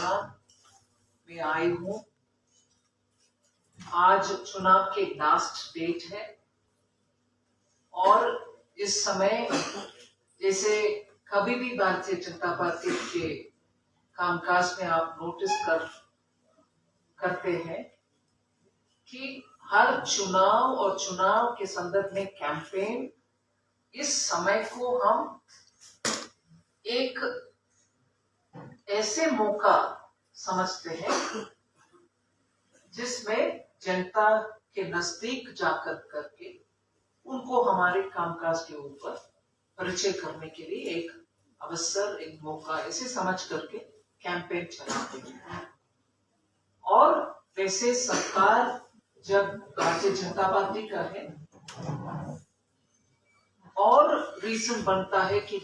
अभियान में आई हूँ। आज चुनाव के लास्ट डेट है और इस समय जैसे कभी भी भारतीय जनता पार्टी के कामकाज में आप नोटिस करते हैं कि हर चुनाव और चुनाव के संदर्भ में कैंपेन, इस समय को हम एक ऐसे मौका समझते हैं जिसमें जनता के नजदीक जाकर करके उनको हमारे कामकाज के ऊपर परिचय करने के लिए एक अवसर, एक मौका ऐसे समझ करके कैंपेन चलाते हैं। और वैसे सरकार जब भारतीय जनता पार्टी का है और रीजन बनता है कि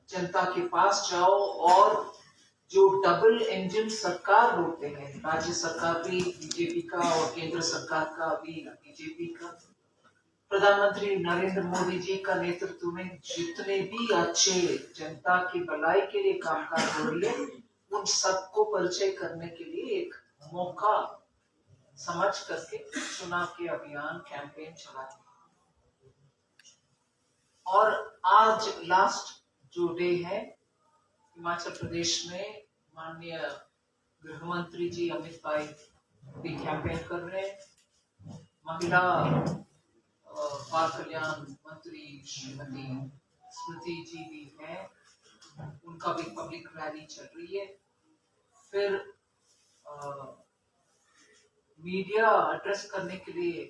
जनता के पास जाओ और जो डबल इंजन सरकार होते हैं, राज्य सरकार भी बीजेपी का और केंद्र सरकार का भी बीजेपी का, प्रधानमंत्री नरेंद्र मोदी जी का नेतृत्व में जितने भी अच्छे जनता की भलाई के लिए कामकाज हो रही है, उन सबको परिचय करने के लिए एक मौका समझ करके चुनाव के अभियान कैंपेन चलाते हैं। और आज लास्ट जो डे है, हिमाचल प्रदेश में माननीय गृह मंत्री जी अमित भाई भी कैंपेन कर रहे हैं। महिला बाल कल्याण मंत्री श्रीमती स्मृति जी भी हैं, उनका भी पब्लिक रैली चल रही है। फिर मीडिया एड्रेस करने के लिए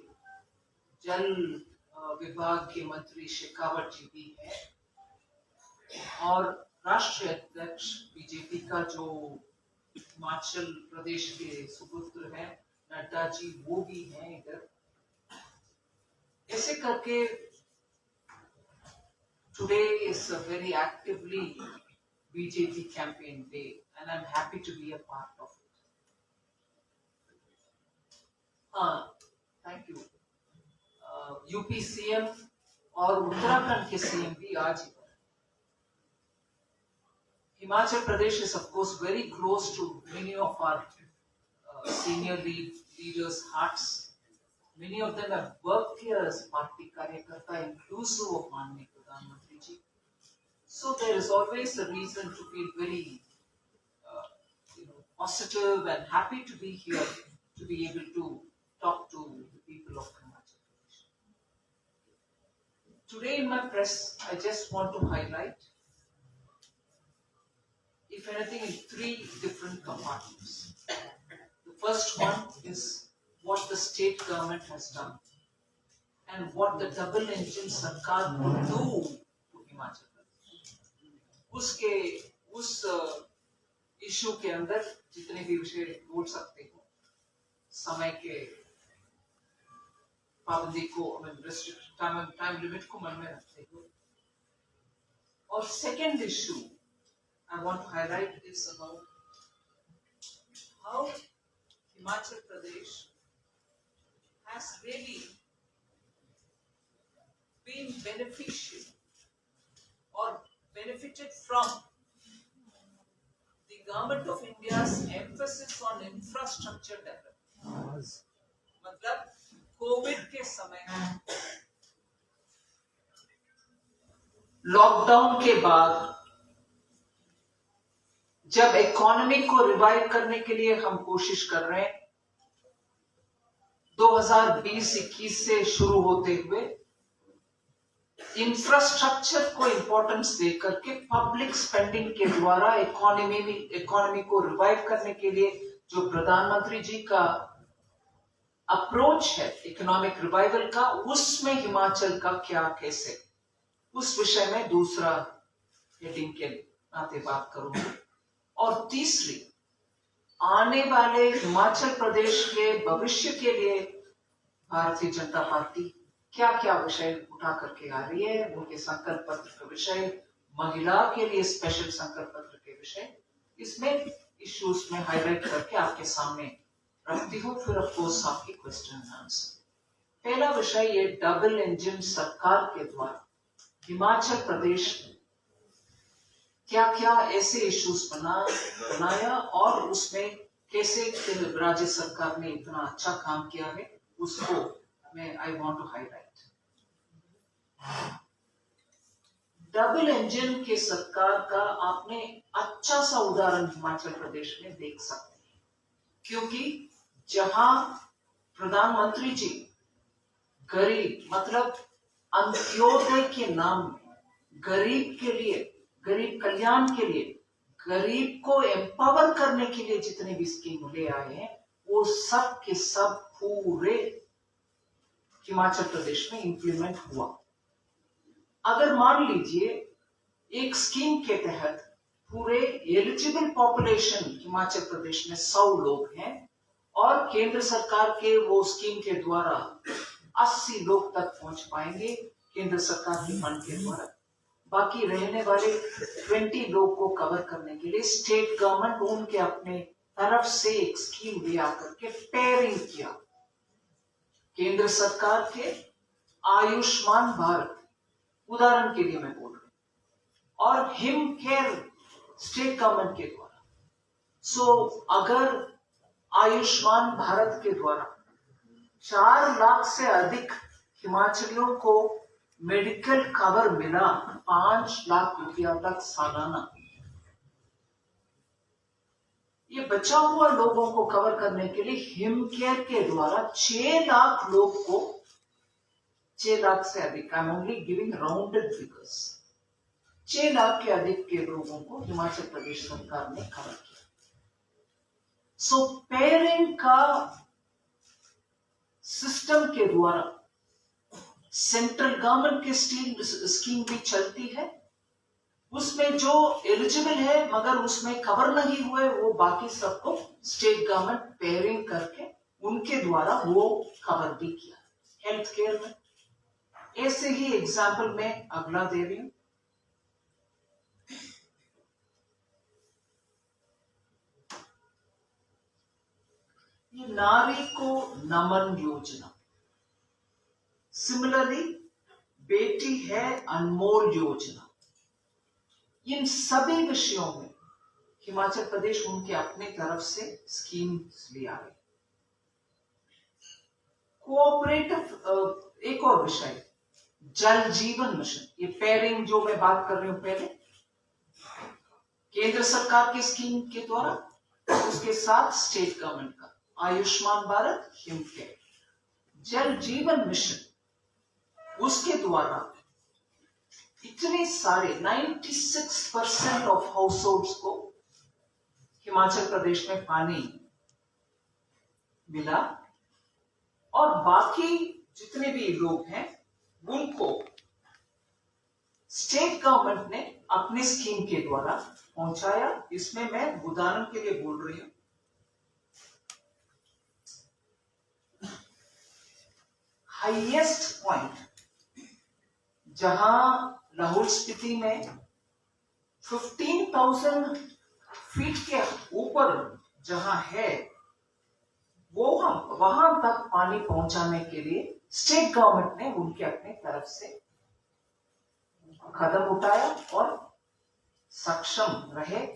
जल विभाग के मंत्री शेखावत जी भी हैं और राष्ट्रीय अध्यक्ष बीजेपी का जो हिमाचल प्रदेश के सुपुत्र हैं नड्डा जी, वो भी हैं इधर। ऐसे करके today is a very actively BJP campaign day and I am happy to be a part of it. Thank you. UP CM और उत्तराखंड के सीएम भी आज ही। Himachal Pradesh is of course very close to many of our senior leaders' hearts. Many of them have worked here as party karyakarta, inclusive of Manni Pradhan Mantri ji. So there is always a reason to feel very positive and happy to be here, to be able to talk to the people of Himachal Pradesh. Today in my press, I just want to highlight, if anything, in three different compartments. The first one is what the state government has done and what the double engine sarkar could do to Himachal Pradesh. उस issue के अंदर जितने भी विषय बोल सकते हो, समय के पाबंदी को, टाइम लिमिट को मन में रखते हो। और second issue I want to highlight is about how Himachal Pradesh has really been beneficial or benefited from the government of India's emphasis on infrastructure development. मतलब कोविड के समय लॉकडाउन के बाद जब इकोनॉमी को रिवाइव करने के लिए हम कोशिश कर रहे हैं, 2020-21 से शुरू होते हुए इंफ्रास्ट्रक्चर को इंपॉर्टेंस देकर के पब्लिक स्पेंडिंग के द्वारा इकोनॉमी को रिवाइव करने के लिए जो प्रधानमंत्री जी का अप्रोच है इकोनॉमिक रिवाइवल का, उसमें हिमाचल का क्या कैसे, उस विषय में दूसरा हेडिंग के नाते बात करूंगा। और तीसरी, आने वाले हिमाचल प्रदेश के भविष्य के लिए भारतीय जनता पार्टी क्या क्या विषय उठा करके आ रही है, उनके संकल्प पत्र का विषय, महिला के लिए स्पेशल संकल्प पत्र के विषय, इसमें इश्यूज में हाईलाइट करके आपके सामने रखती हूँ। फिर ऑफ कोर्स आपकी क्वेश्चन एंड आंसर। पहला विषय, ये डबल इंजन सरकार के द्वारा हिमाचल प्रदेश क्या क्या ऐसे इश्यूज बनाया और उसमें कैसे राज्य सरकार ने इतना अच्छा काम किया है, उसको मैं I want to highlight. Double engine के सरकार का आपने अच्छा सा उदाहरण हिमाचल प्रदेश में देख सकते हैं, क्योंकि जहां प्रधानमंत्री जी गरीब मतलब अंत्योदय के नाम में गरीब के लिए, गरीब कल्याण के लिए, गरीब को एम्पावर करने के लिए जितने भी स्कीम ले आए हैं, वो सब के सब पूरे हिमाचल प्रदेश में इंप्लीमेंट हुआ। अगर मान लीजिए एक स्कीम के तहत पूरे एलिजिबल पॉपुलेशन हिमाचल प्रदेश में 100 लोग हैं और केंद्र सरकार के वो स्कीम के द्वारा 80 लोग तक पहुंच पाएंगे केंद्र सरकार के फंड के द्वारा, बाकी रहने वाले 20 लोग को कवर करने के लिए स्टेट गवर्नमेंट उनके अपने तरफ से एक स्कीम ले आकर के पेयरिंग किया। केंद्र सरकार के आयुष्मान भारत उदाहरण के लिए मैं बोल रहा हूं और हिम केयर स्टेट गवर्नमेंट के द्वारा। सो अगर आयुष्मान भारत के द्वारा 4 लाख से अधिक हिमाचलियों को मेडिकल कवर मिला, 5 लाख रुपया तक सालाना, ये बचा हुआ लोगों को कवर करने के लिए हिम केयर के द्वारा 6 लाख लोग को, 6 लाख से अधिक, I am only giving rounded figures, 6 lakh के अधिक के लोगों को हिमाचल प्रदेश सरकार ने कवर किया। सो पेयरिंग का सिस्टम के द्वारा सेंट्रल गवर्नमेंट की स्कीम भी चलती है, उसमें जो एलिजिबल है मगर उसमें कवर नहीं हुए वो बाकी सबको स्टेट गवर्नमेंट पेयरिंग करके उनके द्वारा वो कवर भी किया। हेल्थ केयर में ऐसे ही एग्जाम्पल में अगला दे रही हूं। ये नारी को नमन योजना, सिमिलरली बेटी है अनमोल योजना, इन सभी विषयों में हिमाचल प्रदेश उनके अपने तरफ से स्कीम्स ले आ रहे। कोऑपरेटिव एक और विषय जल जीवन मिशन, ये पेयरिंग जो मैं बात कर रही हूं पहले, केंद्र सरकार की स्कीम के द्वारा, उसके साथ स्टेट गवर्नमेंट का आयुष्मान भारत, हिम केयर, जल जीवन मिशन, उसके द्वारा इतने सारे 96% ऑफ हाउस होल्ड्स को हिमाचल प्रदेश में पानी मिला और बाकी जितने भी लोग हैं उनको स्टेट गवर्नमेंट ने अपने स्कीम के द्वारा पहुंचाया। इसमें मैं उदाहरण के लिए बोल रही हूं, हाईएस्ट पॉइंट जहां लाहौल स्पीति में 15,000 फीट के ऊपर जहां है वो हम वहां तक पानी पहुंचाने के लिए स्टेट गवर्नमेंट ने उनके अपने तरफ से कदम उठाया और सक्षम रहे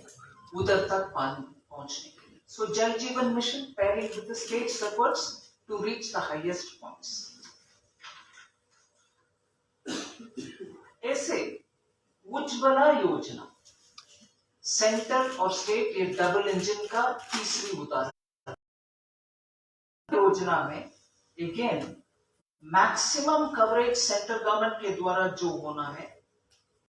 उधर तक पानी पहुंचने के लिए। So Jal Jeevan mission pairing with the states efforts to reach the highest points. ऐसे उज्ज्वला योजना, सेंटर और स्टेट ये डबल इंजन का तीसरी उदाहरण। योजना में again maximum coverage central government के द्वारा जो होना है